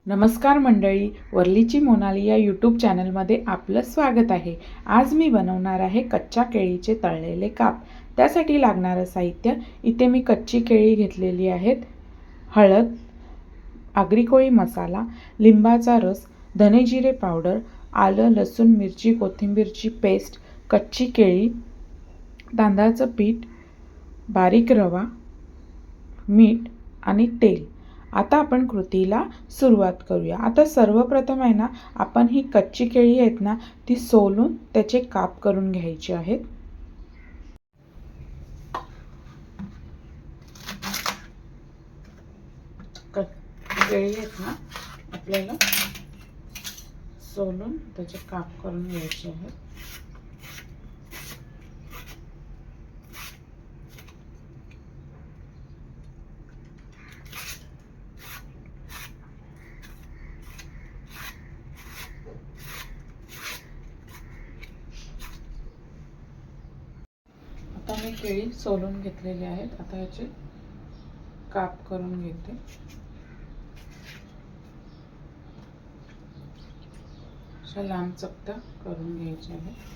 नमस्कार मंडळी, वरलीची मोनाली या यूट्यूब चॅनलमध्ये आपलं स्वागत आहे। आज मी बनवणार आहे कच्च्या केळीचे तळलेले काप। त्यासाठी लागणारं साहित्य इथे मी कच्ची केळी घेतलेली आहेत, हळद, आगरी कोळी मसाला, लिंबाचा रस, धने जिरे पावडर, आलं लसूण मिरची कोथिंबीरची पेस्ट, कच्ची केळी, तांदळाचं पीठ, बारीक रवा, मीठ आणि तेल। आता आपण कृतीला सुरुवात करूया। आता सर्वप्रथम आहे ना, आपण ही कच्ची केळी आहेत ना, ती सोलून त्याचे काप करून घ्यायचे आहेत। केळी आहेत ना, आपल्याला सोलून त्याचे काप करून घ्यायचे आहेत। आता मी केळी सोलून घेतलेली आहेत। आता याचे काप करून घेते। अशा लांब चकत्या करून घ्यायच्या आहेत।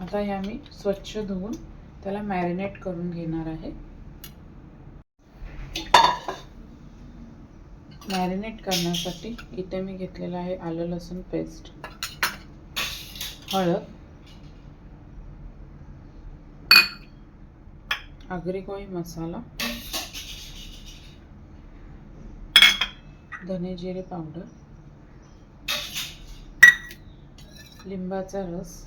आता या मी स्वच्छ धुवून त्याला मॅरिनेट करून घेणार आहे। मॅरिनेट करण्यासाठी इथे मी घेतलेला आहे आलं लसूण पेस्ट, हळद, आगरी कोळी मसाला, धने जिरे पावडर, लिंबाचा रस,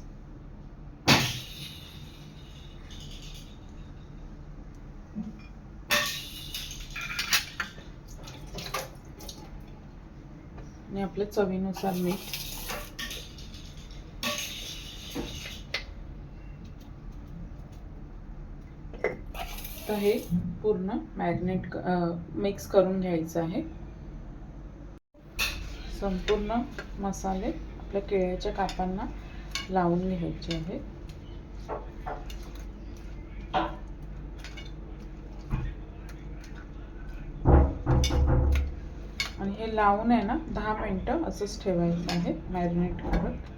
आणि आपल्या चवीनुसार मीठ। तर हे पूर्ण मॅरिनेट मिक्स करून घ्यायचं आहे। संपूर्ण मसाले आपल्या केळ्याच्या कापांना लावून घ्यायचे आहेत। आणि हे लावून आहे ना 10 मिनिटं असंच ठेवायचं आहे मॅरिनेट करत।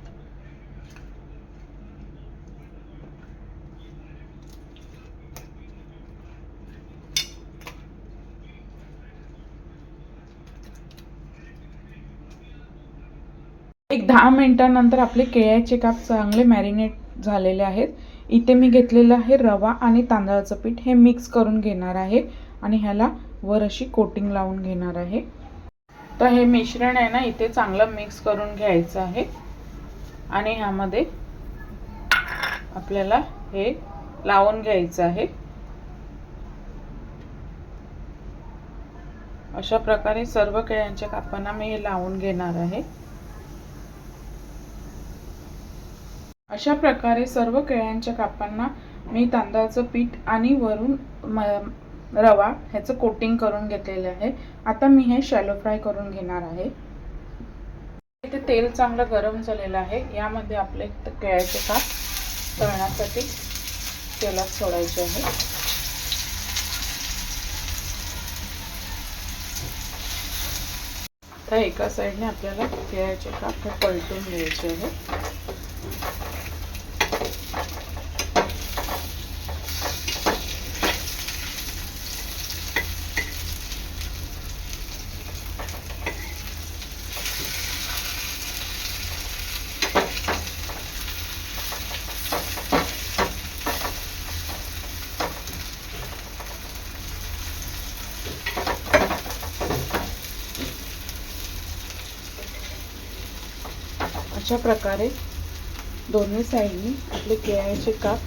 एक 10 मिनिटांनंतर आपले केळ्याचे काप चांगले मॅरिनेट झालेले आहेत। इथे मी घेतलेलं आहे रवा आणि तांदळाचं पीठ, हे मिक्स करून घेणार आहे आणि ह्याला वर अशी कोटिंग लावून घेणार आहे। तर हे मिश्रण आहे ना, इथे चांगलं मिक्स करून घ्यायचं आहे आणि ह्यामध्ये आपल्याला हे लावून घ्यायचं आहे। अशा प्रकारे सर्व केळ्यांच्या कापांना मी हे लावून घेणार आहे। अशा प्रकारे सर्व केळ्यांच्या कापांना मी तांदळाचं पीठ आणि वरून रवा ह्याचं कोटिंग करून घेतलेलं आहे। आता मी हे शॅलो फ्राय करून घेणार आहे। इथे तेल चांगलं गरम झालेलं आहे। यामध्ये आपले केळ्याचे काप तळण्यासाठी तेलात सोडायचे आहे। तर एका साईडने आपल्याला केळ्याचे काप पलटून घ्यायचे आहे। अशा प्रकारे दोन्ही साईडनी आपले केळ्याचे काप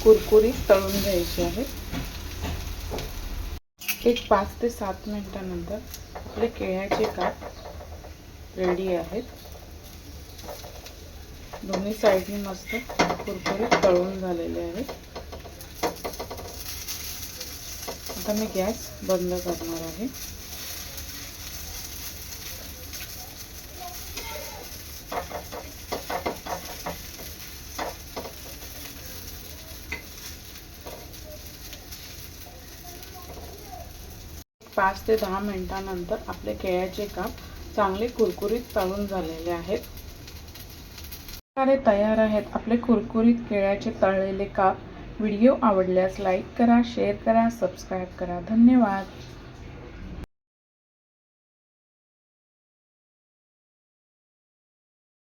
कुरकुरीत तळून घ्यायचे आहेत। एक 5 ते 7 मिनिटांनंतर आपले केळ्याचे काप रेडी आहेत। दोन्ही साईडनी मस्त कुरकुरीत तळून झालेले आहेत। आता मी गॅस बंद करणार आहे। 5 ते 10 मिनिटांनंतर आपले केळ्याचे काप चांगले कुरकुरीत तळून झालेले आहेत. तयार आहेत आपले कुरकुरीत केळ्याचे तळलेले काप. व्हिडिओ आवडल्यास लाईक करा, शेअर करा, सबस्क्राईब करा. धन्यवाद.